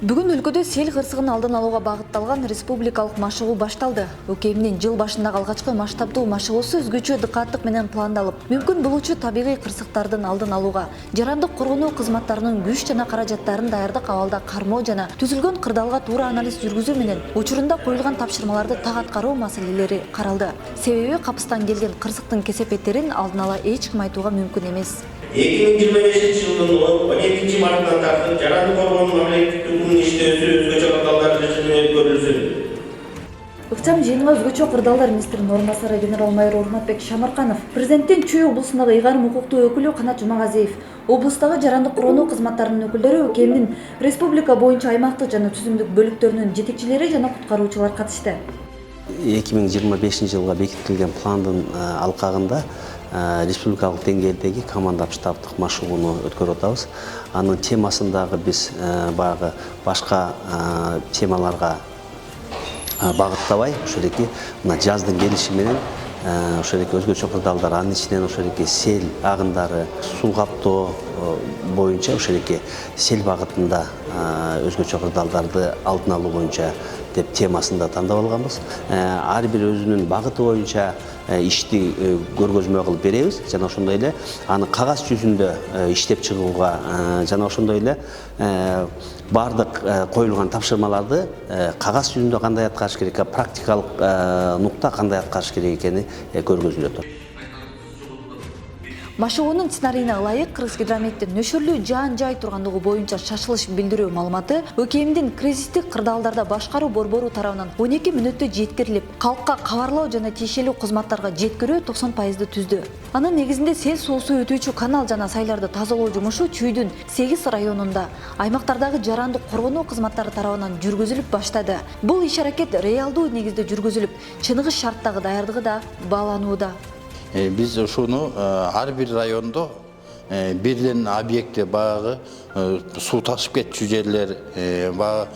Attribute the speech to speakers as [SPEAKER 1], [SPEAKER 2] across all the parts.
[SPEAKER 1] Бүгін өлкөдө сел кырсыгын алдын алууга багытталган республикалык машыгуу башталды. ÖKM'нин жыл башындагы алгачкы масштабдуу машыгуусу өзгөчө дыкаттык менен пландалып, мүмкүн болуучу табигый кырсыктардын алдын алууга, жарандык коргонуу кызматтарынын күч жана каражаттарын даярдык абалда кармоо жана түзүлгөн кырдаалга туура анализ жүргүзүү менен учурунда коюлган тапшырмаларды так аткаруу маселелери каралды. Себеби капыстан келген кырсыктын кесепеттерин алдын ала эч ким айтууга мүмкүн эмес.
[SPEAKER 2] 2025 жылдын 12 мартынан тартып жарандык коргоонун мамлекеттик иштөөсү өзгөчө кырдаалдар режимине көрүлсүн.
[SPEAKER 1] Ыкчам жыйынга өзгөчө кырдаалдар министринин орун басары генерал-майор Урматбек Шамарканов, президенттин Чүй облусундагы ыйгарым укуктуу өкүлү Канат Жумагазиев, облустагы жарандык коргонуу кызматтарынын өкүлдөрү, ÖKM'нин республика боюнча аймактык жана түзүмдүк бөлүктөрүнүн жетекчилери жана куткаруучулар катышты.
[SPEAKER 3] 2025 жылга бекитилген пландын алкагында республикалык деңгээлдеги командалык штабтык машыгууну өткөрүп атабыз. Анын темасындагы биз баягы башка темаларга багыттабай, ошолеки мына жаздын келиши менен ошолеки өзгөчө кырдаалдар, анын ичинен ошолеки сел агындары, суу каптоо боюнча ошолеки сел багытында өзгөчө кырдаалдарды алдын алуу боюнча деп темасында тандап алганбыз. Ар бир өзүнүн багыты боюнча ишти көргөзмө кылып беребиз жана ошондой эле аны кагаз жүзүндө иштеп чыгууга жана ошондой эле бардык коюлган тапшырмаларды кагаз жүзүндө кандай аткарыш керек, практикалык нукта кандай аткарыш керек экени көргөзүлөт.
[SPEAKER 1] Машыгуунун сценарийине ылайык Кыргызгидрометтин нөшөрлүү жаан-жай тургандыгы боюнча шашылыш билдирүү маалыматы ÖKM'дин кризистик кырдаалдарда башкаруу борбору тарабынан 12 мүнөттө жеткирилип, калкка кабарлоо жана тиешелүү кызматтарга жеткирүү 90% түздү. Анын негизинде сел суусу өтүүчү канал жана сайларды тазалоо жумушу Чүйдүн 8 районунда аймактардагы жарандык коргонуу кызматтары тарабынан жүргүзүлүп баштады. Бул иш-аракет реалдуу негизде жүргүзүлүп, чыныгы шарттагы даярдыгы да бааланууда.
[SPEAKER 4] Biz şunu her bir rayonda birden объекте bağı su taşıp ketçü yerler, bağı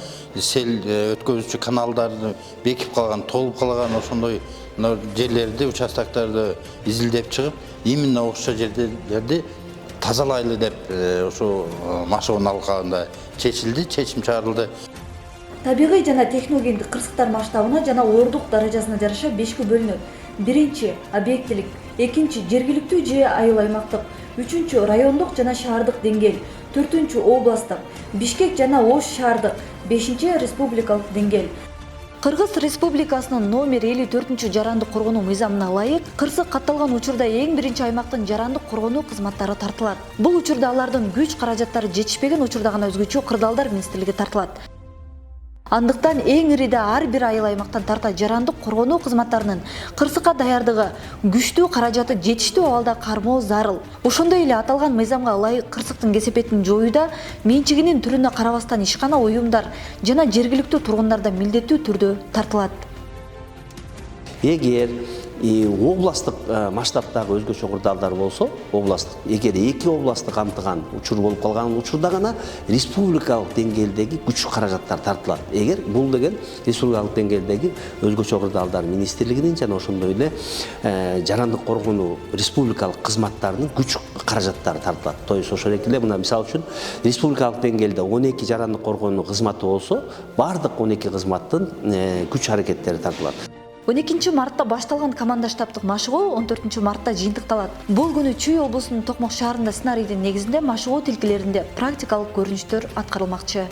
[SPEAKER 4] sel ötközücü kanallarını bekip kalgan, tolup kalgan oşondoy yerlerde, uçastaklarda izildep çıkıp, именно oşa yerlerde tazalaylı dep şu maşığın alkağında çeçildi, çeçim çağrıldı.
[SPEAKER 1] Табигый жана техногендик кырсыктар масштабына жана оорундук даражасына жараша 5ке бөлүнөт. Биринчи объектилик, экинчи жергиликтүү же айыл аймактык, үчүнчү райондук жана шаардык деңгээл, төртүнчү областтык, Бишкек жана Ош шаардык, бешинчи республикалык деңгээл. Кыргыз Республикасынын номер 54 жарандык коргонуу мыйзамына ылайык, кырсык катталган учурда эң биринчи аймактын жарандык коргонуу кызматтары тартылат. Бул учурда алардын күч каражаттары жетишпеген учурда гана өзгөчө кырдаалдар министрлиги тартылат. Андыктан эң ириде ар бир айыл аймактан тарта жарандык коргонуу кызматтарынын кырсыкка даярдыгы, күчтүү каражаты жетиштүү абалда кармоо зарыл. Ошондой эле аталган мыйзамга ылайык кырсыктын кесепетин жоюуда менчигинин түрүнө карабастан ишкана уюмдар жана жергиликтүү тургундар да милдеттүү түрдө тартылат.
[SPEAKER 3] Эгер областтык масштабтагы өзгөчө кырдаалдар болсо, областтык, эгер эки областты камтыган учур болуп калган учурда гана республикалык деңгээлдеги күч каражаттар тартылат. Эгер бул деген республикалык деңгээлдеги өзгөчө кырдаалдар министрлигинин жана ошондой эле жарандык коргонуу республикалык кызматтарынын күч каражаттары тартылат. То есть ошол эле мына мисалы үчүн республикалык деңгээлде 12 жарандык коргонуу кызматы болсо, бардык 12 кызматтын күч аракеттери тартылат.
[SPEAKER 1] 12 мартта башталган команда штабтык машыгуу 14 мартта жыйынтыкталат. Бул күнү Чүй облусунун Токмок шаарында сценарийдин негизинде машыгуу тилкелеринде практикалык көрүнүштөр аткарылмакчы.